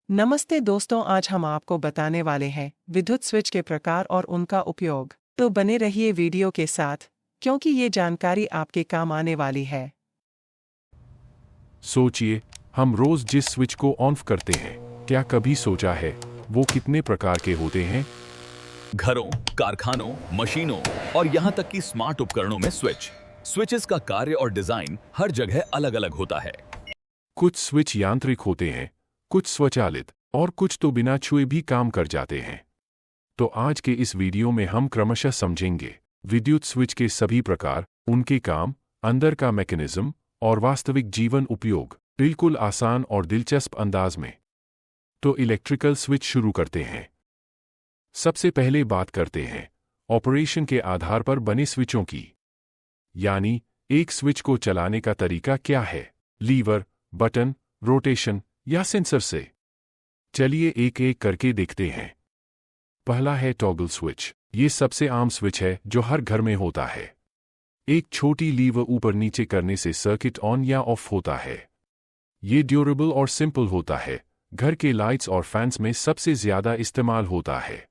नमस्ते दोस्तों, आज हम आपको बताने वाले हैं विद्युत स्विच के प्रकार और उनका उपयोग। तो बने रहिए वीडियो के साथ, क्योंकि ये जानकारी आपके काम आने वाली है। सोचिए, हम रोज जिस स्विच को ऑन करते हैं, क्या कभी सोचा है वो कितने प्रकार के होते हैं? घरों, कारखानों, मशीनों और यहाँ तक कि स्मार्ट उपकरणों में स्विचेस का कार्य और डिजाइन हर जगह अलग-अलग होता है। कुछ स्विच यांत्रिक होते हैं, कुछ स्वचालित और कुछ तो बिना छुए भी काम कर जाते हैं। तो आज के इस वीडियो में हम क्रमशः समझेंगे विद्युत स्विच के सभी प्रकार, उनके काम, अंदर का मैकेनिज्म और वास्तविक जीवन उपयोग, बिल्कुल आसान और दिलचस्प अंदाज में। तो इलेक्ट्रिकल स्विच शुरू करते हैं। सबसे पहले बात करते हैं ऑपरेशन के आधार पर बने स्विचों की, यानी एक स्विच को चलाने का तरीका क्या है, लीवर, बटन, रोटेशन या सेंसर से। चलिए एक एक करके देखते हैं। पहला है टॉगल स्विच। ये सबसे आम स्विच है जो हर घर में होता है। एक छोटी लीवर ऊपर नीचे करने से सर्किट ऑन या ऑफ होता है। ये ड्यूरेबल और सिंपल होता है, घर के लाइट्स और फैंस में सबसे ज्यादा इस्तेमाल होता है।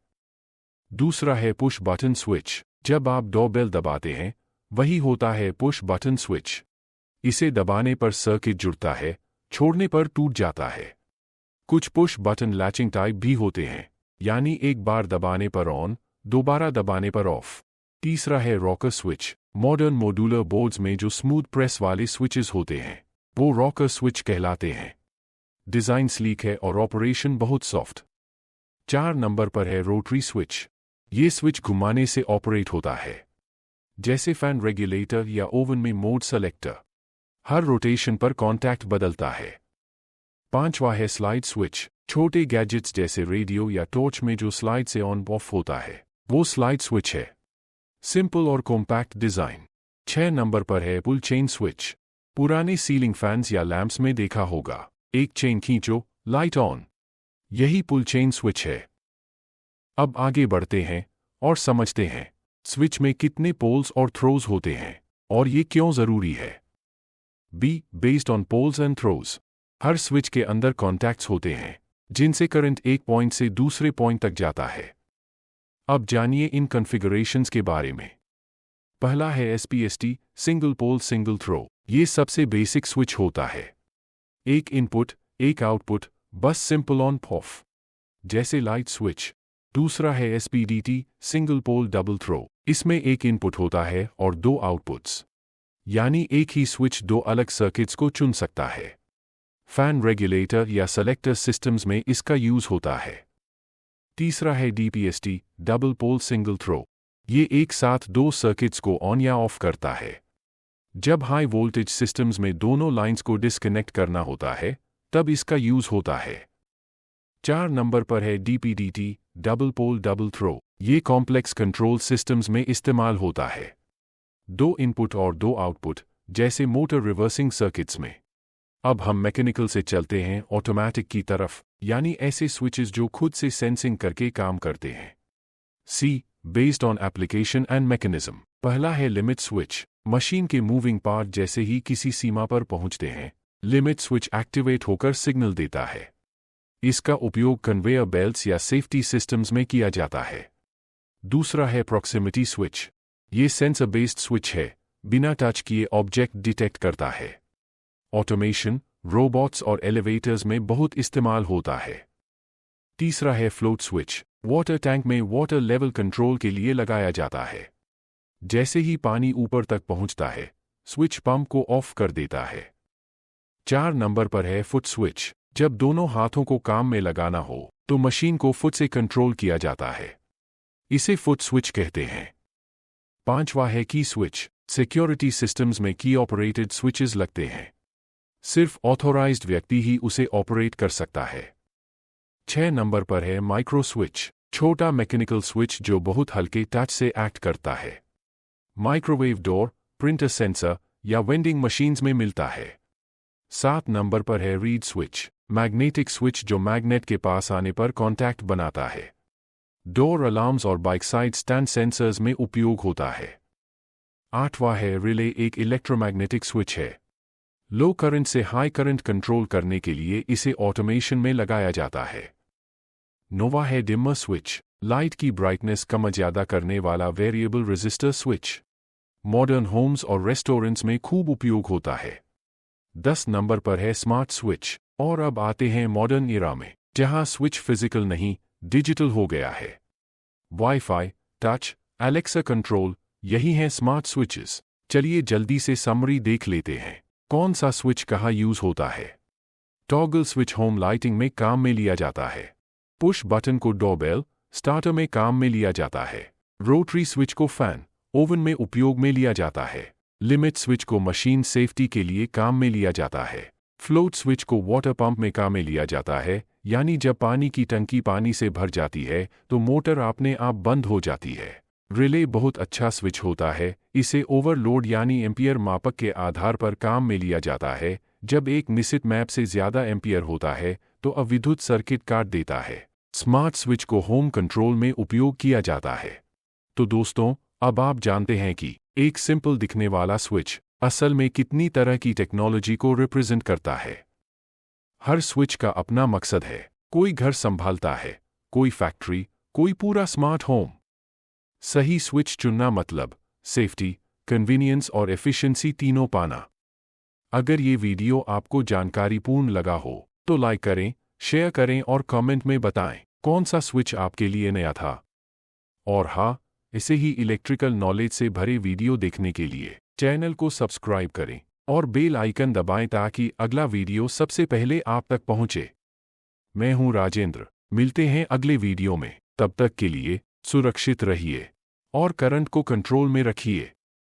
दूसरा है पुश बटन स्विच। जब आप डोरबेल दबाते हैं, वही होता है पुश बटन स्विच। इसे दबाने पर सर्किट जुड़ता है, छोड़ने पर टूट जाता है। कुछ पुश बटन लैचिंग टाइप भी होते हैं, यानी एक बार दबाने पर ऑन, दोबारा दबाने पर ऑफ। तीसरा है rocker switch. Modern modular boards में जो स्मूथ प्रेस वाले स्विचेस होते हैं, वो रॉकर स्विच कहलाते हैं। डिजाइन स्लीक है और ऑपरेशन बहुत सॉफ्ट। 4 नंबर पर है रोटरी स्विच। ये स्विच घुमाने से ऑपरेट होता है, जैसे फैन रेगुलेटर या ओवन में मोड सेलेक्टर। हर रोटेशन पर कॉन्टैक्ट बदलता है। 5वां है स्लाइड स्विच। छोटे गैजेट्स जैसे रेडियो या टॉर्च में जो स्लाइड से ऑन ऑफ होता है, वो स्लाइड स्विच है। सिंपल और कॉम्पैक्ट डिजाइन। 6 नंबर पर है पुल चेन स्विच। पुराने सीलिंग फैंस या लैंप्स में देखा होगा, एक चेन खींचो, लाइट ऑन। यही पुल चेन स्विच है। अब आगे बढ़ते हैं और समझते हैं स्विच में कितने पोल्स और थ्रोज होते हैं और ये क्यों जरूरी है। Be based on poles and throws. हर स्विच के अंदर कॉन्टैक्ट्स होते हैं, जिनसे करंट एक पॉइंट से दूसरे पॉइंट तक जाता है। अब जानिए इन कॉन्फ़िगरेशंस के बारे में। पहला है SPST, single pole single throw. ये सबसे बेसिक स्विच होता है। एक इनपुट, एक आउटपुट, बस सिंपल ऑन ऑफ, जैसे लाइट स्विच। दूसरा है एसपीडीटी, सिंगल पोल डबल थ्रो। इसमें एक इनपुट होता है और 2 आउटपुट्स, यानी एक ही स्विच 2 अलग सर्किट्स को चुन सकता है। फैन रेगुलेटर या सेलेक्टर सिस्टम्स में इसका यूज होता है। तीसरा है डीपीएसटी, डबल पोल सिंगल थ्रो। ये एक साथ 2 सर्किट्स को ऑन या ऑफ करता है। जब हाई वोल्टेज सिस्टम्स में दोनों लाइंस को डिस्कनेक्ट करना होता है, तब इसका यूज होता है। 4 नंबर पर है DPDT, double pole double throw. ये कॉम्प्लेक्स कंट्रोल सिस्टम्स में इस्तेमाल होता है। 2 इनपुट और 2 आउटपुट, जैसे मोटर रिवर्सिंग सर्किट्स में। अब हम मैकेनिकल से चलते हैं ऑटोमैटिक की तरफ, यानी ऐसे स्विचेस जो खुद से सेंसिंग करके काम करते हैं। सी based on application and mechanism. पहला है लिमिट स्विच। मशीन के मूविंग पार्ट जैसे ही किसी सीमा पर पहुंचते हैं, लिमिट स्विच एक्टिवेट होकर सिग्नल देता है। इसका उपयोग कन्वेयर बेल्ट्स या सेफ्टी सिस्टम्स में किया जाता है। दूसरा है प्रॉक्सिमिटी स्विच। ये सेंसर बेस्ड स्विच है, बिना टच किए ऑब्जेक्ट डिटेक्ट करता है। ऑटोमेशन, रोबोट्स और एलिवेटर्स में बहुत इस्तेमाल होता है। तीसरा है फ्लोट स्विच। वाटर टैंक में वाटर लेवल कंट्रोल के लिए लगाया जाता है। जैसे ही पानी ऊपर तक पहुंचता है, स्विच पंप को ऑफ कर देता है। 4 नंबर पर है फुट स्विच। जब दोनों हाथों को काम में लगाना हो, तो मशीन को फुट से कंट्रोल किया जाता है। इसे फुट स्विच कहते हैं। 5वां है की स्विच। सिक्योरिटी सिस्टम्स में की ऑपरेटेड स्विचेस लगते हैं। सिर्फ ऑथोराइज्ड व्यक्ति ही उसे ऑपरेट कर सकता है। 6 नंबर पर है माइक्रो स्विच। छोटा मैकेनिकल स्विच जो बहुत हल्के टच से एक्ट करता है। माइक्रोवेव डोर, प्रिंटर सेंसर या वेंडिंग मशीन्स में मिलता है। 7 नंबर पर है रीड स्विच। मैग्नेटिक स्विच जो मैग्नेट के पास आने पर कॉन्टैक्ट बनाता है। डोर अलार्म्स और बाइक साइड स्टैंड सेंसर्स में उपयोग होता है। 8वां है रिले। एक इलेक्ट्रोमैग्नेटिक स्विच है। लो करंट से हाई करंट कंट्रोल करने के लिए इसे ऑटोमेशन में लगाया जाता है। नोवा है डिमर स्विच, लाइट की ब्राइटनेस कम ज्यादा करने वाला variable resistor switch. Modern homes और रेस्टोरेंट्स में खूब उपयोग होता है। 10 नंबर पर है स्मार्ट स्विच। और अब आते हैं मॉडर्न इरा में, जहां स्विच फिजिकल नहीं डिजिटल हो गया है। वाईफाई, टच, एलेक्सा कंट्रोल, यही हैं स्मार्ट स्विचेस। चलिए जल्दी से समरी देख लेते हैं। कौन सा स्विच कहाँ यूज होता है। टॉगल स्विच होम लाइटिंग में काम में लिया जाता है। पुश बटन को डोरबेल, स्टार्टर में काम में लिया जाता है। रोटरी स्विच को फैन, ओवन में उपयोग में लिया जाता है। लिमिट स्विच को मशीन सेफ्टी के लिए काम में लिया जाता है। फ्लोट स्विच को वाटर पंप में काम में लिया जाता है, यानी जब पानी की टंकी पानी से भर जाती है तो मोटर अपने आप बंद हो जाती है। रिले बहुत अच्छा स्विच होता है, इसे ओवरलोड यानी एम्पियर मापक के आधार पर काम में लिया जाता है। जब एक निश्चित मैप से ज्यादा एम्पियर होता है तो अविद्युत सर्किट काट देता है। स्मार्ट स्विच को होम कंट्रोल में उपयोग किया जाता है। तो दोस्तों, अब आप जानते हैं कि एक सिंपल दिखने वाला स्विच असल में कितनी तरह की टेक्नोलॉजी को रिप्रेजेंट करता है। हर स्विच का अपना मकसद है। कोई घर संभालता है, कोई फैक्ट्री, कोई पूरा स्मार्ट होम। सही स्विच चुनना मतलब सेफ्टी, कन्वीनियंस और एफिशिएंसी तीनों पाना। अगर ये वीडियो आपको जानकारीपूर्ण लगा हो तो लाइक करें, शेयर करें और कमेंट में बताएं कौन सा स्विच आपके लिए नया था। और हाँ, ऐसे ही इलेक्ट्रिकल नॉलेज से भरे वीडियो देखने के लिए चैनल को सब्सक्राइब करें और बेल आइकन दबाएं ताकि अगला वीडियो सबसे पहले आप तक पहुंचे। मैं हूं राजेंद्र, मिलते हैं अगले वीडियो में। तब तक के लिए सुरक्षित रहिए और करंट को कंट्रोल में रखिए।